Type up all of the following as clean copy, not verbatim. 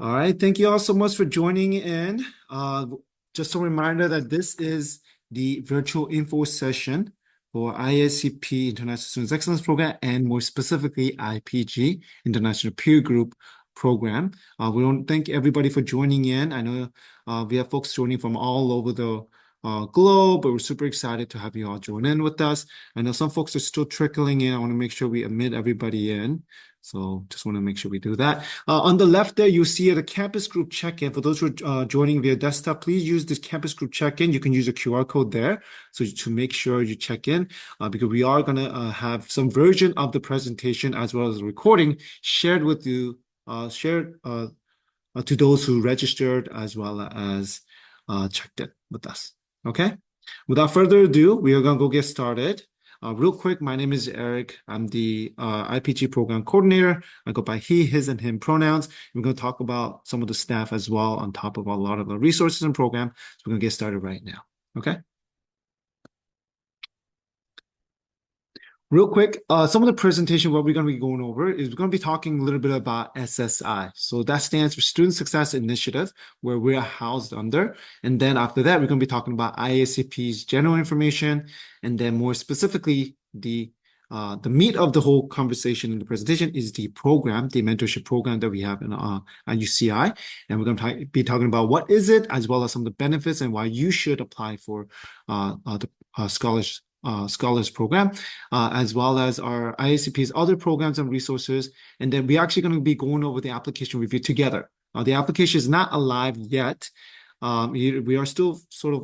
All right, thank you all so much for joining in. Just a reminder that this is the virtual info session for ISEP International Students Excellence Program and more specifically IPG International Peer Group Program. We want to thank everybody for joining in. I know we have folks joining from all over the globe, but we're super excited to have you all join in with us. I know some folks are still trickling in. I want to make sure we admit everybody in. So just want to make sure we do that. On the left there, you see the campus group check-in. For those who are joining via desktop, please use this campus group check-in. You can use a QR code there so to make sure you check in because we are going to have some version of the presentation as well as the recording shared with you, to those who registered as well as checked in with us. Okay? Without further ado, we are going to go get started. Real quick, my name is Eric. I'm the IPG program coordinator. I go by he, his, and him pronouns. We're going to talk about some of the staff as well on top of a lot of the resources and program. So we're going to get started right now. Okay. Real quick, some of the presentation, what we're going to be going over is we're going to be talking a little bit about SSI. So that stands for Student Success Initiative, where we're housed under. And then after that, we're going to be talking about ISEP's general information, and then more specifically, the meat of the whole conversation in the presentation is the program, the mentorship program that we have in at UCI. And we're going to be talking about what is it, as well as some of the benefits and why you should apply for the scholars program, as well as our ISCP's other programs and resources. And then we're actually going to be going over the application review together. The application is not alive yet. We are still sort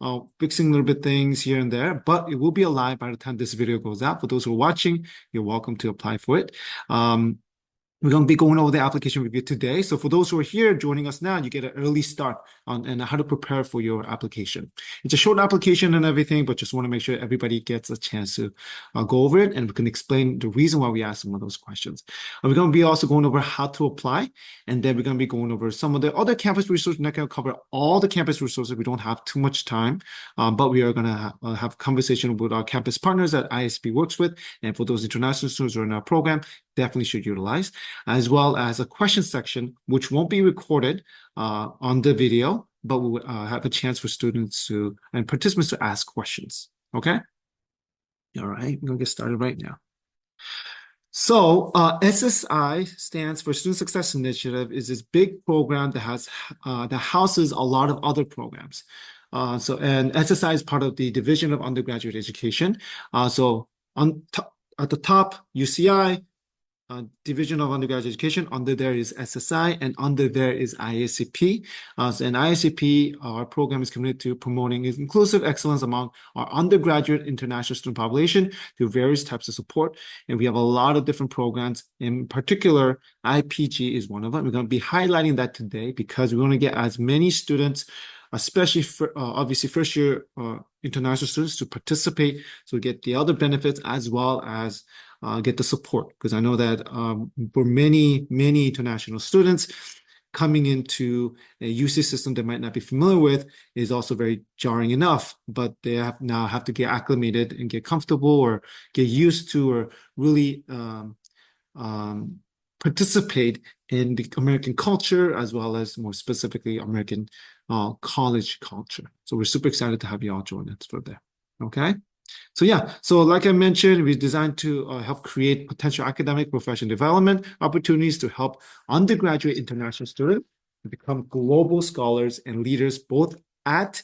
of fixing a little bit things here and there, but it will be alive by the time this video goes out. For those who are watching, you're welcome to apply for it. We're going to be going over the application review today. So for those who are here joining us now, you get an early start on and how to prepare for your application. It's a short application and everything, but just want to make sure everybody gets a chance to go over it, and we can explain the reason why we asked some of those questions. We're going to be also going over how to apply, and then we're going to be going over some of the other campus resources. We're not going to cover all the campus resources. We don't have too much time, but we are going to have a conversation with our campus partners that ISP works with, and for those international students who are in our program, definitely should utilize, as well as a question section, which won't be recorded on the video, but we'll have a chance for students to and participants to ask questions. Okay? All right, we're going to get started right now. So SSI stands for Student Success Initiative, is this big program that has that houses a lot of other programs. And SSI is part of the Division of Undergraduate Education. So at the top, UCI, Division of Undergraduate Education. Under there is SSI, and under there is ISCP. And ISCP, our program is committed to promoting inclusive excellence among our undergraduate international student population through various types of support. And we have a lot of different programs. In particular, IPG is one of them. We're going to be highlighting that today because we want to get as many students, especially for, obviously first-year international students, to participate, so we get the other benefits as well as get the support, because I know that for many international students coming into a UC system they might not be familiar with is also very jarring enough, but they now have to get acclimated and get comfortable or get used to or really participate in the American culture, as well as more specifically American college culture. So we're super excited to have you all join us for that. Okay. So yeah, so like I mentioned, we designed to help create potential academic professional development opportunities to help undergraduate international students to become global scholars and leaders both at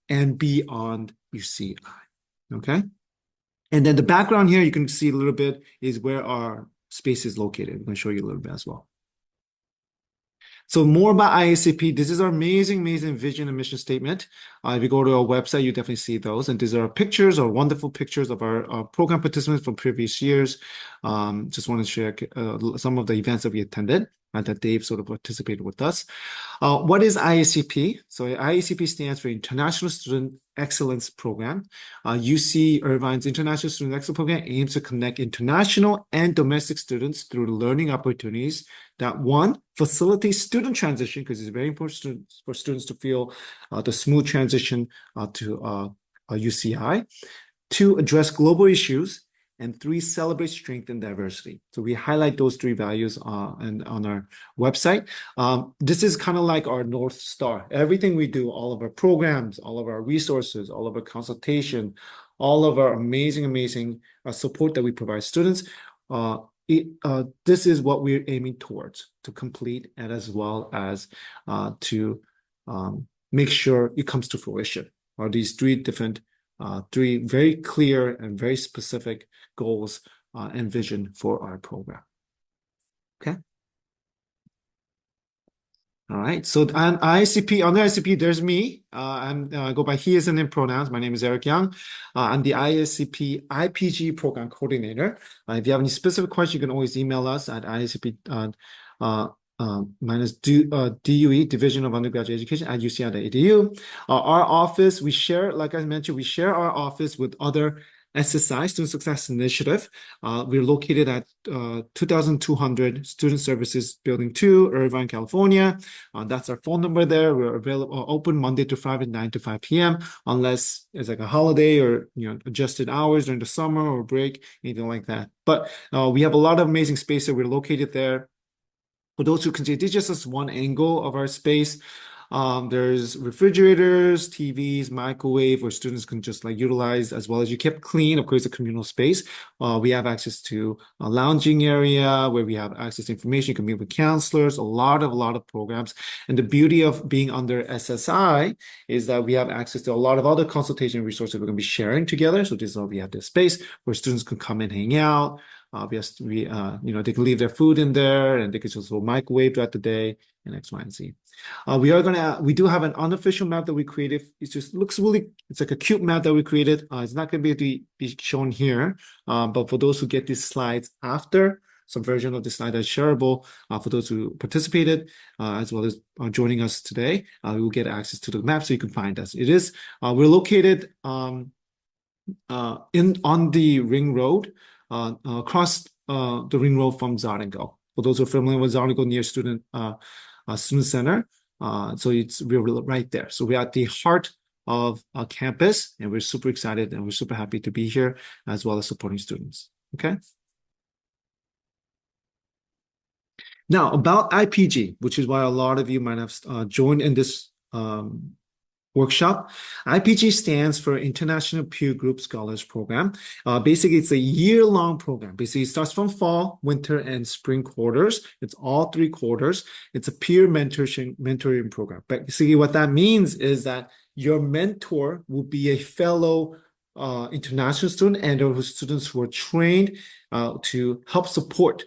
and beyond UCI. Okay. And then the background here, you can see a little bit, is where our space is located. I'm going to show you a little bit as well. So more about ISCP. This is our amazing vision and mission statement. If you go to our website, you definitely see those. And these are pictures, or wonderful pictures of our program participants from previous years. Just want to share some of the events that we attended and that Dave sort of participated with us. What is ISCP? So ISCP stands for International Student Excellence Program. UC Irvine's International Student Excellence Program aims to connect international and domestic students through learning opportunities that, one, facilitate student transition, because it's very important for students to feel the smooth transition to UCI. Two, address global issues. and 3, celebrate strength and diversity. So we highlight those 3 values on our website. This is kind of like our North Star. Everything we do, all of our programs, all of our resources, all of our consultation, all of our amazing support that we provide students, this is what we're aiming towards to complete, and as well as to make sure it comes to fruition. Are these 3 different, 3 very clear and very specific goals and vision for our program. Okay. All right. So on ISEP, on the ISEP, there's me. I go by he is and him pronouns. My name is Eric Young. I'm the ISEP IPG program coordinator. If you have any specific questions, you can always email us at ISEP minus DUE, Division of Undergraduate Education at UCI.edu. Our office, we share, like I mentioned, we share our office with other SSI, Student Success Initiative. We're located at 2200 Student Services Building 2, Irvine, California. That's our phone number there. We're available, open Monday to Friday, 9 to 5 p.m. unless it's like a holiday or adjusted hours during the summer or break, anything like that. But we have a lot of amazing space that we're located there. For those who can see, this is just one angle of our space. There's refrigerators, TVs, microwave, where students can just like utilize, as well as you keep clean. Of course, a communal space. We have access to a lounging area where we have access to information. You can meet with counselors, a lot of programs. And the beauty of being under SSI is that we have access to a lot of other consultation resources we're going to be sharing together. So this is why we have this space where students can come and hang out. They can leave their food in there, and they can just microwave throughout the day, and X, Y, and Z. We do have an unofficial map that we created. It just looks really, it's like a cute map that we created. It's not going to be shown here, but for those who get these slides after, some version of the slide is shareable for those who participated, as well as joining us today. We will get access to the map so you can find us. We're located on the Ring Road, across the Ring Road from Zarengo. For those who are familiar with Zarengo, near Student Center, so we're right there. So we're at the heart of campus, and we're super excited and we're super happy to be here, as well as supporting students. Okay. Now about IPG, which is why a lot of you might have joined in this workshop. IPG stands for International Peer Group Scholars Program. Basically, it's a year-long program. Basically, it starts from fall, winter, and spring quarters. It's all 3 quarters. It's a peer mentoring program. Basically, what that means is that your mentor will be a fellow international student and or students who are trained to help support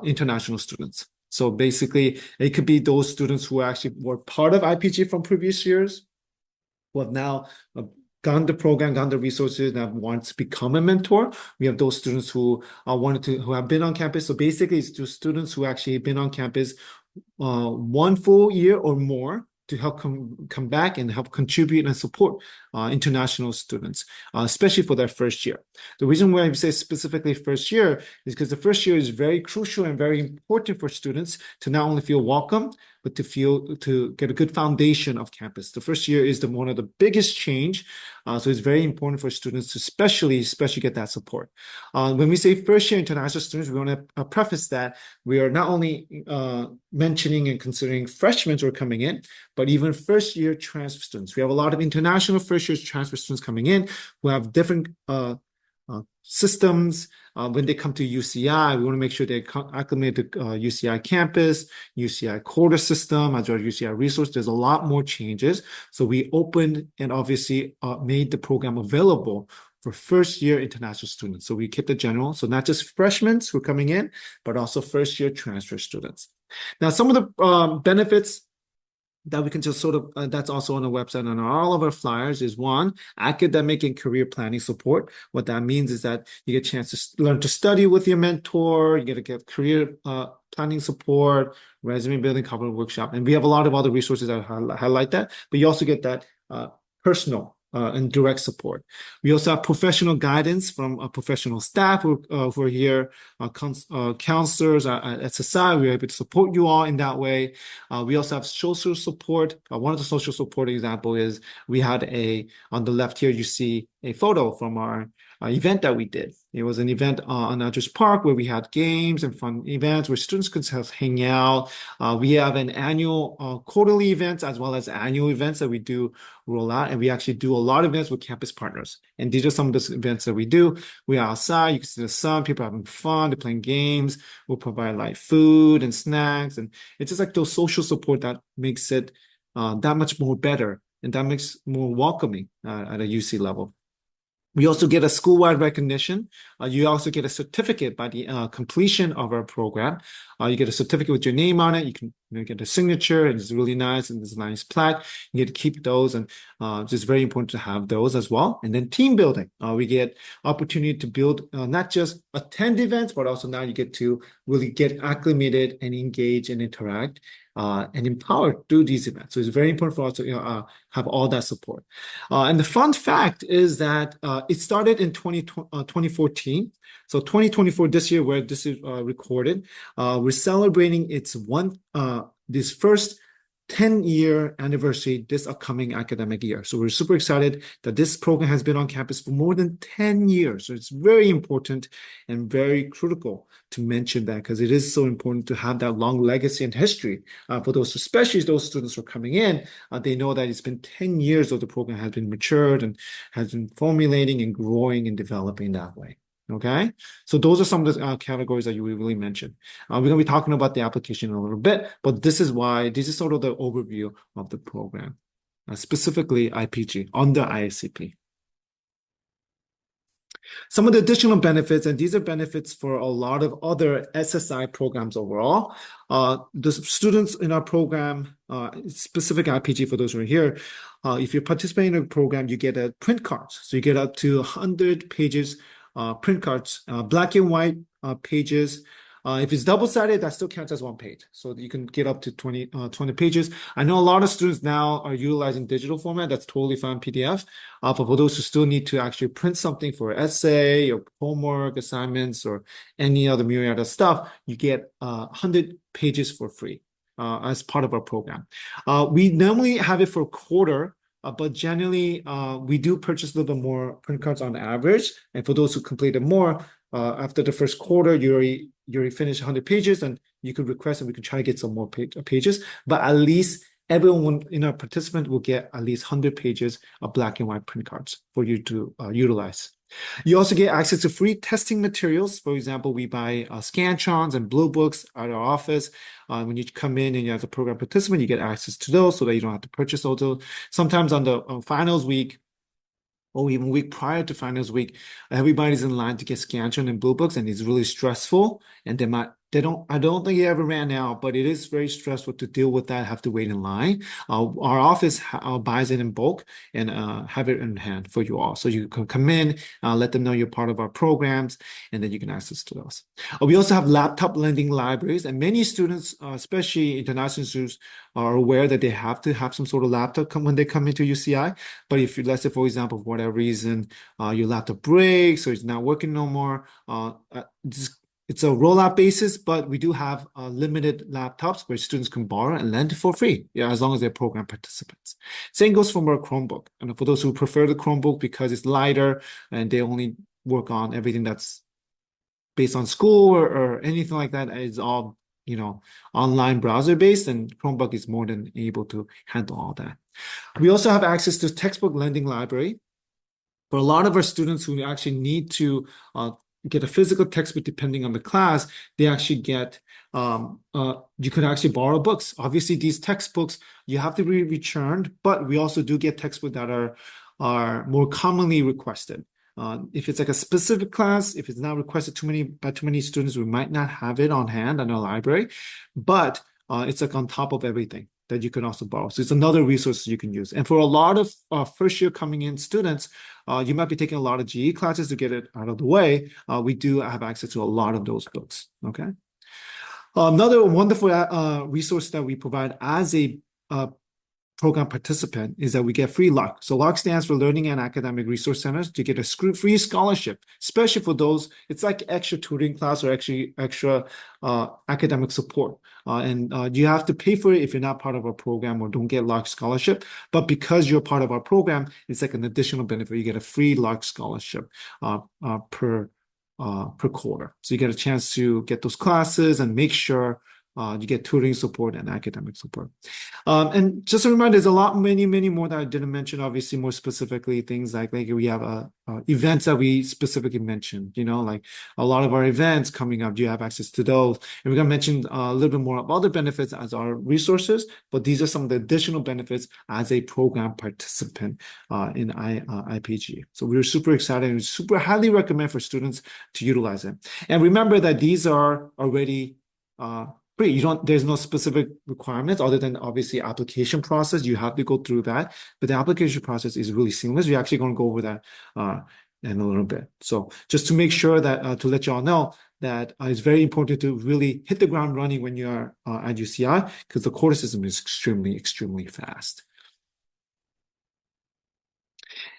international students. So basically, it could be those students who actually were part of IPG from previous years, who have now gotten the program, gotten the resources, and want to become a mentor. We have those students who who have been on campus. So basically, it's just students who actually have been on campus 1 full year or more to help come back and help contribute and support international students, especially for their first year. The reason why I say specifically first year is because the first year is very crucial and very important for students to not only feel welcome, but to get a good foundation of campus. The first year is one of the biggest change. So it's very important for students to especially get that support. When we say first year international students, we want to preface that we are not only mentioning and considering freshmen who are coming in, but even first year transfer students. We have a lot of international first year transfer students coming in who have different systems. When they come to UCI, we want to make sure they acclimate to UCI campus, UCI quarter system, as well as UCI resource. There's a lot more changes. So we opened and obviously made the program available for first year international students. So we kept it general. So not just freshmen who are coming in, but also first year transfer students. Now, some of the benefits that we can just that's also on the website and on all of our flyers is 1, academic and career planning support. What that means is that you get a chance to learn to study with your mentor, you get to get career planning support, resume building, cover workshop. And we have a lot of other resources that highlight that, but you also get that personal and direct support. We also have professional guidance from professional staff who are here, counselors at SSI. We're able to support you all in that way. We also have social support. One of the social support example is we had on the left here, you see a photo from our event that we did. It was an event on Aldrich Park where we had games and fun events where students could just hang out. We have an annual quarterly events as well as annual events that we do roll out. And we actually do a lot of events with campus partners. And these are some of the events that we do. We're outside, you can see the sun, people are having fun, they're playing games. We'll provide like food and snacks. And it's just like those social support that makes it that much more better and that makes more welcoming at a UC level. We also get a school-wide recognition. You also get a certificate by the completion of our program. You get a certificate with your name on it. You can get a signature, and it's really nice, and it's a nice plaque. You get to keep those, and it's just very important to have those as well. And then team building. We get opportunity to build, not just attend events, but also now you get to really get acclimated and engage and interact and empowered through these events. So it's very important for us to have all that support. And the fun fact is that it started in 2014. So 2024, this year, where this is recorded, we're celebrating this first 10-year anniversary this upcoming academic year. So we're super excited that this program has been on campus for more than 10 years. So it's very important and very critical to mention that because it is so important to have that long legacy and history for those, especially those students who are coming in. They know that it's been 10 years of the program has been matured and has been formulating and growing and developing that way. Okay, so those are some of the categories that you really mentioned. We're going to be talking about the application in a little bit, but this is sort of the overview of the program, specifically IPG under ISEP. Some of the additional benefits, and these are benefits for a lot of other SSI programs overall. The students in our program, specific IPG for those who are here, if you participate in a program, you get a print cards. So you get up to 100 pages print cards, black and white pages. If it's double-sided, that still counts as one page. So you can get up to 20 pages. I know a lot of students now are utilizing digital format. That's totally fine, PDF. But for those who still need to actually print something for essay or homework assignments or any other myriad of stuff, you get 100 pages for free as part of our program. We normally have it for a quarter. But generally, we do purchase a little bit more print cards on average. And for those who completed more, after the first quarter, you already finished 100 pages, and you could request, and we can try to get some more pages. But at least everyone in our participant will get at least 100 pages of black and white print cards for you to utilize. You also get access to free testing materials. For example, we buy Scantrons and Blue Books at our office. When you come in and you as a program participant, you get access to those so that you don't have to purchase those. Sometimes on the finals week, or even week prior to finals week, everybody's in line to get Scantron and Blue Books, and it's really stressful. And I don't think it ever ran out, but it is very stressful to deal with that, have to wait in line. Our office buys it in bulk and have it in hand for you all. So you can come in, let them know you're part of our programs, and then you can access to those. We also have laptop lending libraries, and many students, especially international students, are aware that they have to have some sort of laptop when they come into UCI. But if you, let's say, for example, for whatever reason, your laptop breaks or it's not working no more, it's a rollout basis, but we do have limited laptops where students can borrow and lend for free, as long as they're program participants. Same goes for our Chromebook. And for those who prefer the Chromebook because it's lighter and they only work on everything that's based on school or anything like that, it's all online browser based, and Chromebook is more than able to handle all that. We also have access to textbook lending library. For a lot of our students who actually need to get a physical textbook depending on the class, they actually get, you could actually borrow books. Obviously, these textbooks, you have to be returned, but we also do get textbooks that are more commonly requested. If it's like a specific class, if it's not requested by too many students, we might not have it on hand in our library, but it's like on top of everything that you can also borrow. So it's another resource you can use. And for a lot of first year coming in students, you might be taking a lot of GE classes to get it out of the way. We do have access to a lot of those books, okay? Another wonderful resource that we provide as a program participant is that we get free LARC. So LARC stands for Learning and Academic Resource Centers, to get a free scholarship, especially for those, it's like extra tutoring class or actually extra academic support. And you have to pay for it if you're not part of our program or don't get LARC scholarship. But because you're part of our program, it's like an additional benefit. You get a free LARC scholarship per per quarter. So you get a chance to get those classes and make sure you get tutoring support and academic support. And just a reminder, there's a lot, many more that I didn't mention. Obviously, more specifically, things like we have events that we specifically mentioned. Like a lot of our events coming up. Do you have access to those? And we're gonna mention a little bit more of other benefits as our resources. But these are some of the additional benefits as a program participant in IPG. So we're super excited and super highly recommend for students to utilize it. And remember that these are already free. There's no specific requirements other than obviously application process. You have to go through that, but the application process is really seamless. We're actually going to go over that in a little bit. So just to make sure that to let you all know that it's very important to really hit the ground running when you're at UCI because the quota system is extremely fast.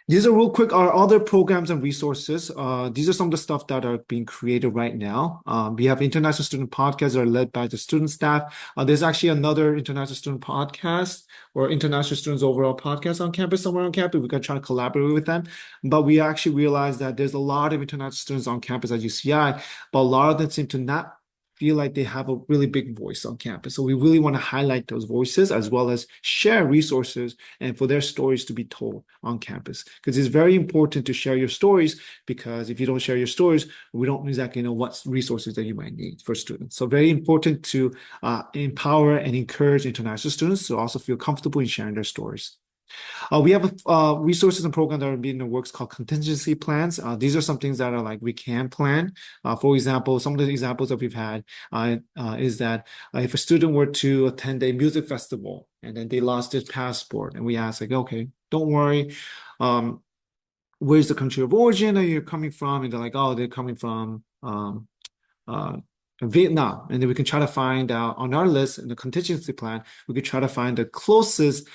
These are real quick our other programs and resources. These are some of the stuff that are being created right now. We have international student podcasts that are led by the student staff. There's actually another international student podcast or international students overall podcast on campus, somewhere on campus. We're going to try to collaborate with them. But we actually realized that there's a lot of international students on campus at UCI, but a lot of them seem to not feel like they have a really big voice on campus. So we really want to highlight those voices as well as share resources and for their stories to be told on campus. Because it's very important to share your stories because if you don't share your stories, we don't exactly know what resources that you might need for students. So very important to empower and encourage international students to also feel comfortable in sharing their stories. We have resources and programs that are being in the works called contingency plans. These are some things that are like we can plan. For example, some of the examples that we've had is that if a student were to attend a music festival and then they lost their passport, and we ask like, okay, don't worry, where's the country of origin are you coming from? And they're like, oh, they're coming from Vietnam. And then we can try to find out on our list in the contingency plan, we could try to find the closest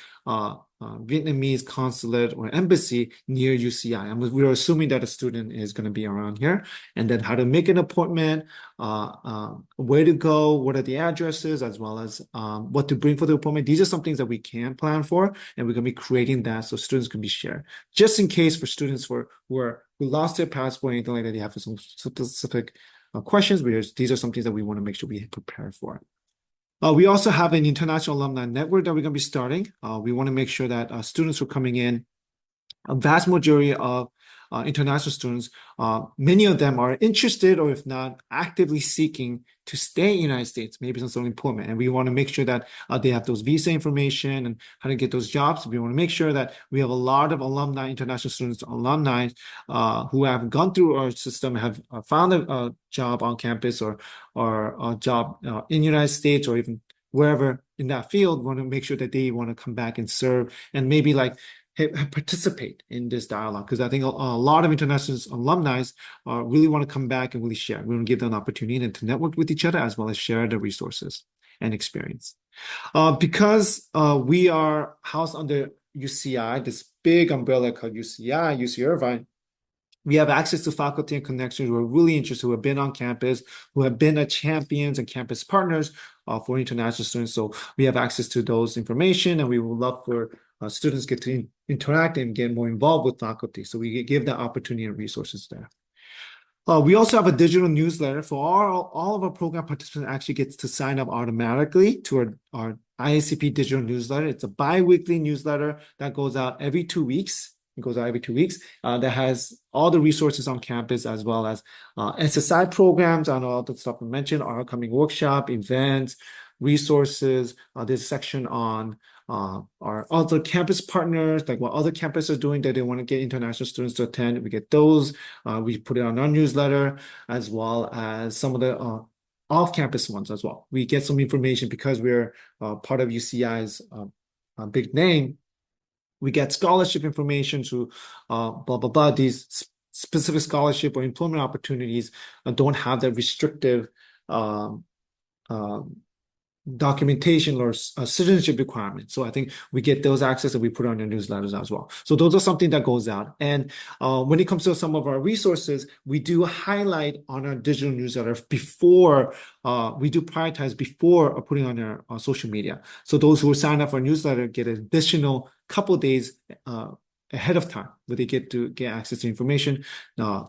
Vietnamese consulate or embassy near UCI. And we're assuming that a student is going to be around here. And then how to make an appointment, where to go, what are the addresses, as well as what to bring for the appointment. These are some things that we can plan for, and we're going to be creating that so students can be shared. Just in case for students who lost their passport or anything like that, they have some specific questions, because these are some things that we want to make sure we prepare for. We also have an international alumni network that we're going to be starting. We want to make sure that students who are coming in, a vast majority of international students, many of them are interested or if not actively seeking to stay in the United States, maybe some employment. And we want to make sure that they have those visa information and how to get those jobs. We want to make sure that we have a lot of alumni, international students, alumni who have gone through our system, have found a job on campus or a job in the United States or even wherever in that field. We want to make sure that they want to come back and serve and maybe participate in this dialogue, because I think a lot of international alumni really want to come back and really share. We want to give them an opportunity to network with each other as well as share the resources and experience. Because we are housed under UCI, this big umbrella called UCI, UC Irvine, we have access to faculty and connections who are really interested, who have been on campus, who have been champions and campus partners for international students. So we have access to those information, and we would love for students get to interact and get more involved with faculty. So we give that opportunity and resources there. We also have a digital newsletter for all of our program participants actually gets to sign up automatically to our ISEP digital newsletter. It's a bi-weekly newsletter that goes out every 2 weeks. It goes out every 2 weeks. That has all the resources on campus as well as SSI programs and all the stuff I mentioned, our upcoming workshop, events, resources. There's a section on our other campus partners, like what other campuses are doing that they want to get international students to attend. We get those. We put it on our newsletter as well as some of the off-campus ones as well. We get some information because we're part of UCI's big name. We get scholarship information to these specific scholarship or employment opportunities don't have that restrictive documentation or citizenship requirements. So I think we get those access and we put on your newsletters as well. So those are something that goes out. And when it comes to some of our resources, we do highlight on our digital newsletter before, we do prioritize before putting on our social media. So those who sign up for our newsletter get an additional couple of days ahead of time, where they get to get access to information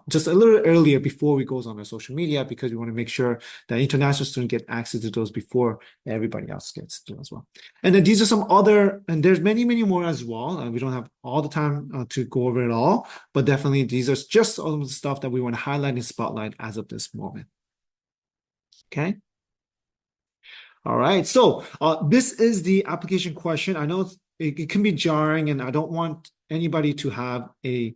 just a little earlier before it goes on our social media, because we want to make sure that international students get access to those before everybody else gets to as well. And then these are some other, and there's many, many more as well. We don't have all the time to go over it all, but definitely these are just all of the stuff that we want to highlight and spotlight as of this moment. Okay. All right. So this is the application question. I know it can be jarring, and I don't want anybody to have a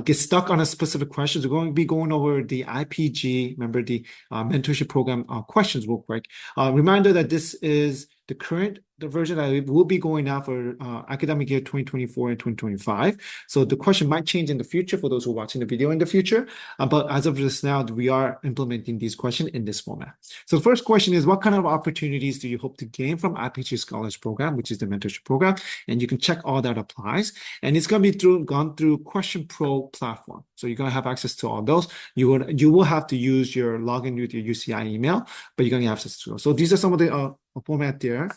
get stuck on a specific question. We're going to be going over the IPG, remember the mentorship program questions real quick. Reminder that this is the version that will be going out for academic year 2024 and 2025. So the question might change in the future for those who are watching the video in the future. But as of this now, we are implementing these questions in this format. So the first question is, what kind of opportunities do you hope to gain from IPG Scholars Program, which is the mentorship program? And you can check all that applies. And it's going to be gone through Question Pro platform. So you're going to have access to all those. You will have to use your login with your UCI email, but you're going to have access to those. So these are some of the format there.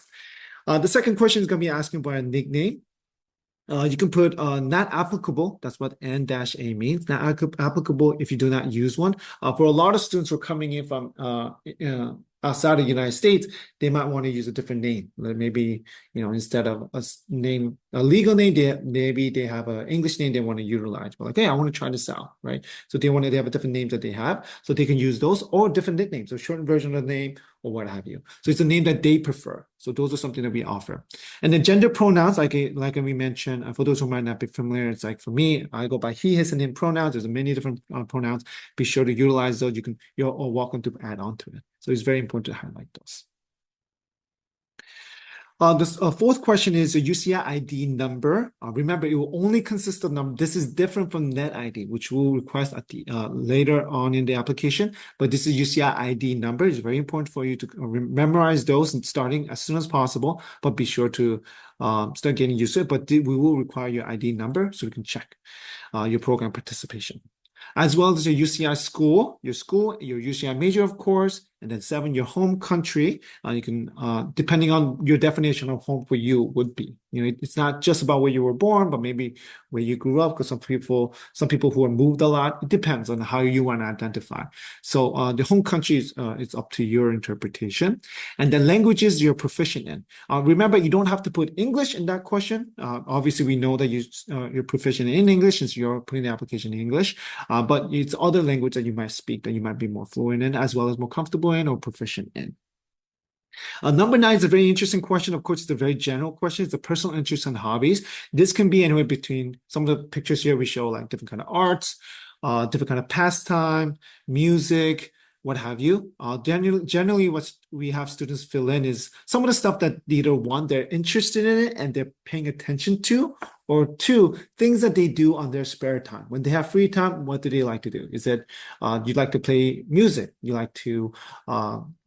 The second question is going to be asking about a nickname. You can put not applicable. That's what N-A means. Not applicable if you do not use one. For a lot of students who are coming in from outside of the United States, they might want to use a different name. Like maybe, instead of a legal name, maybe they have an English name they want to utilize. But like, hey, I want to try this out, right? So they have a different names that they have, so they can use those, or different nicknames, so shortened version of the name or what have you. So it's a name that they prefer. So those are something that we offer. And then gender pronouns, like we mentioned, for those who might not be familiar, it's like for me, I go by he, his, and him pronouns. There's many different pronouns. Be sure to utilize those. You're all welcome to add on to it. So it's very important to highlight those. This fourth question is a UCI ID number. Remember, it will only consist of number. This is different from net ID, which we'll request at the later on in the application. But this is UCI ID number. It's very important for you to memorize those and starting as soon as possible. But be sure to start getting used to it. But we will require your ID number so we can check your program participation, as well as your UCI school, your UCI major, of course, and then 7, your home country. You can, depending on your definition of home for you would be, it's not just about where you were born, but maybe where you grew up, because some people who are moved a lot, it depends on how you want to identify. So the home country is it's up to your interpretation. And the languages you're proficient in. Remember, you don't have to put English in that question. Obviously, we know that you're proficient in English since you're putting the application in English, but it's other language that you might speak that you might be more fluent in, as well as more comfortable in or proficient in. Number 9 is a very interesting question. Of course, it's a very general question. It's the personal interests and hobbies. This can be anywhere between, some of the pictures here we show like different kind of arts, different kind of pastime, music, what have you. Generally, what we have students fill in is some of the stuff that either one, they're interested in it and they're paying attention to, or 2, things that they do on their spare time. When they have free time, what do they like to do? Is it you like to play music, you like to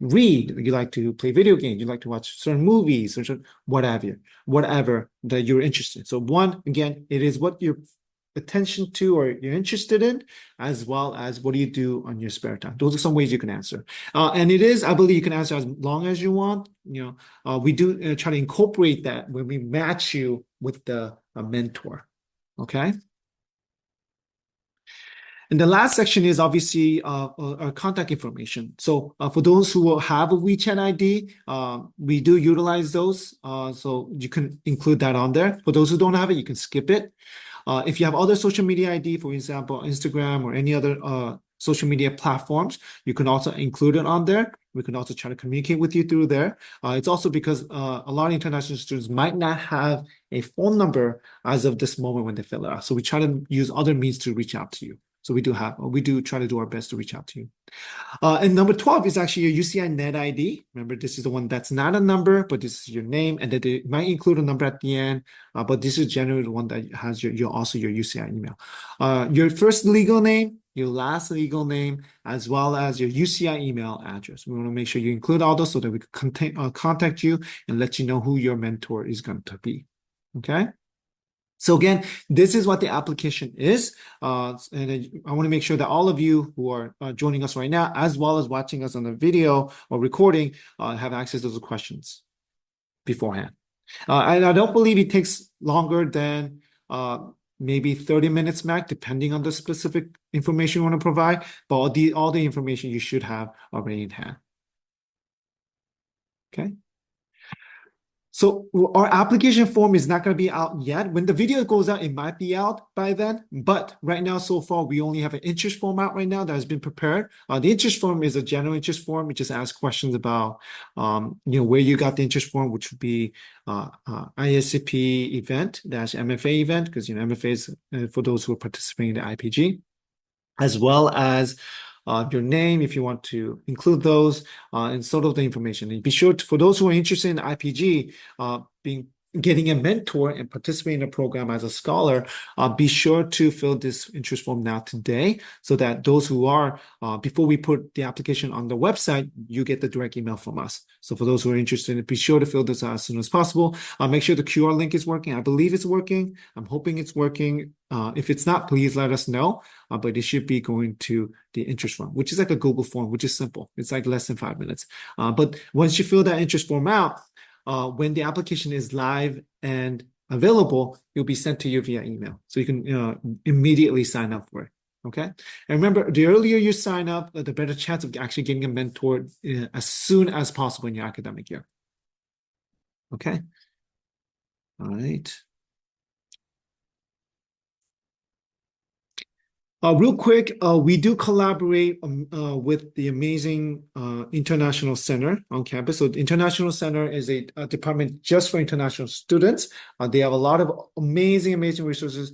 read, you like to play video games, you like to watch certain movies, or whatever that you're interested in. So 1, again, it is what you're attention to or you're interested in, as well as what do you do on your spare time. Those are some ways you can answer. And it is, I believe you can answer as long as you want. We do try to incorporate that when we match you with the mentor. Okay. And the last section is obviously our contact information. So for those who will have a WeChat ID, we do utilize those. So you can include that on there. For those who don't have it, you can skip it. If you have other social media ID, for example, Instagram or any other social media platforms, you can also include it on there. We can also try to communicate with you through there. It's also because a lot of international students might not have a phone number as of this moment when they fill it out. So we try to use other means to reach out to you. So we do try to do our best to reach out to you. And number 12 is actually your UCI Net ID. Remember, this is the one that's not a number, but this is your name, and that it might include a number at the end. But this is generally the one that has also your UCI email. Your first legal name, your last legal name, as well as your UCI email address. We want to make sure you include all those so that we can contact you and let you know who your mentor is going to be. Okay. So again, this is what the application is. And I want to make sure that all of you who are joining us right now, as well as watching us on the video or recording, have access to those questions beforehand. And I don't believe it takes longer than maybe 30 minutes max, depending on the specific information you want to provide. But all the information you should have already in hand. Okay. So our application form is not going to be out yet. When the video goes out, it might be out by then. But right now, so far, we only have an interest form out right now that has been prepared. The interest form is a general interest form. It just asks questions about, where you got the interest form, which would be ISEP event dash MFA event, because MFA is for those who are participating in the IPG, as well as your name, if you want to include those, and sort of the information. And be sure to, for those who are interested in IPG, getting a mentor and participating in a program as a scholar, be sure to fill this interest form now today, so that those who are, before we put the application on the website, you get the direct email from us. So for those who are interested, be sure to fill this out as soon as possible. Make sure the QR link is working. I believe it's working. I'm hoping it's working. If it's not, please let us know. But it should be going to the interest form, which is like a Google form, which is simple. It's like less than 5 minutes. But once you fill that interest form out, when the application is live and available, it'll be sent to you via email. So you can immediately sign up for it. Okay. And remember, the earlier you sign up, the better chance of actually getting a mentor as soon as possible in your academic year. Okay. All right. Real quick, we do collaborate with the amazing International Center on campus. So the International Center is a department just for international students. They have a lot of amazing resources,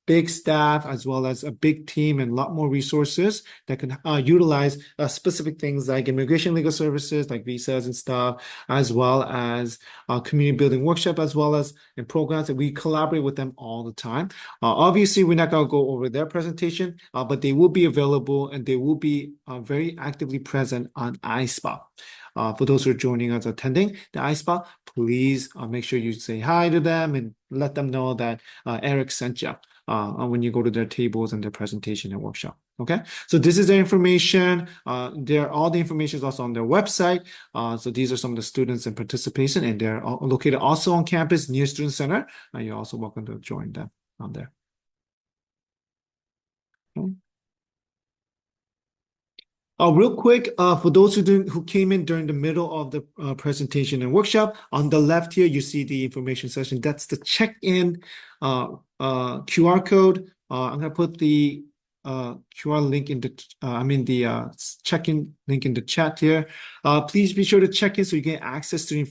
big staff, as well as a big team and a lot more resources that can utilize specific things like immigration legal services, like visas and stuff, as well as community building workshop, as well as in programs that we collaborate with them all the time. Obviously, we're not going to go over their presentation, but they will be available and they will be very actively present on ISPA. For those who are joining us attending the ISPA, please make sure you say hi to them and let them know that Eric sent you when you go to their tables and their presentation and workshop. Okay, so this is their information. All the information is also on their website. So these are some of the students in participation, and they're located also on campus near Student Center. You're also welcome to join them on there. Okay. Real quick, for those who came in during the middle of the presentation and workshop, on the left here, you see the information session. That's the check-in QR code. I'm going to put the QR link in the check-in link in the chat here. Please be sure to check in so you get access to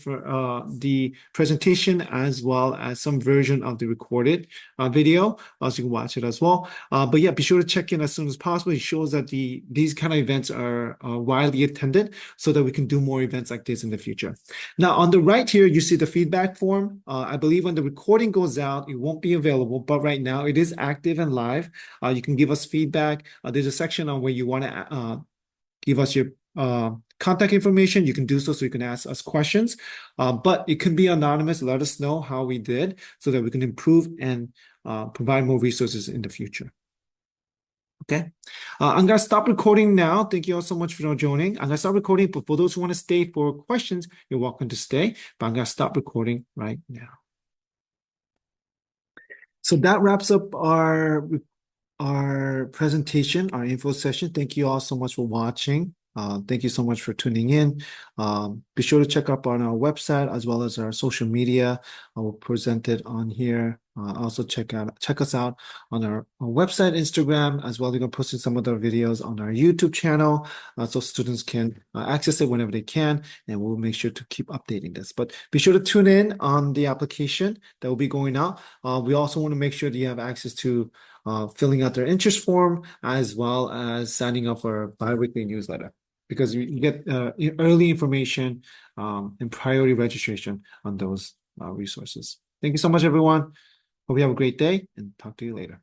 the presentation, as well as some version of the recorded video, so you can watch it as well. But yeah, be sure to check in as soon as possible. It shows that these kind of events are widely attended, so that we can do more events like this in the future. Now, on the right here, you see the feedback form. I believe when the recording goes out, it won't be available, but right now it is active and live. You can give us feedback. There's a section on where you want to give us your contact information. You can do so you can ask us questions, but it can be anonymous. Let us know how we did so that we can improve and provide more resources in the future. Okay, I'm going to stop recording now. Thank you all so much for joining. I'm going to stop recording, but for those who want to stay for questions, you're welcome to stay, but I'm going to stop recording right now. So that wraps up our presentation, our info session. Thank you all so much for watching. Thank you so much for tuning in. Be sure to check up on our website as well as our social media. I will present it on here. Also check us out on our website, Instagram, as well. We're going to post some of the videos on our YouTube channel, so students can access it whenever they can, and we'll make sure to keep updating this. But be sure to tune in on the application that will be going out. We also want to make sure that you have access to filling out their interest form, as well as signing up for a bi-weekly newsletter, because you get early information and priority registration on those resources. Thank you so much, everyone. Hope you have a great day, and talk to you later.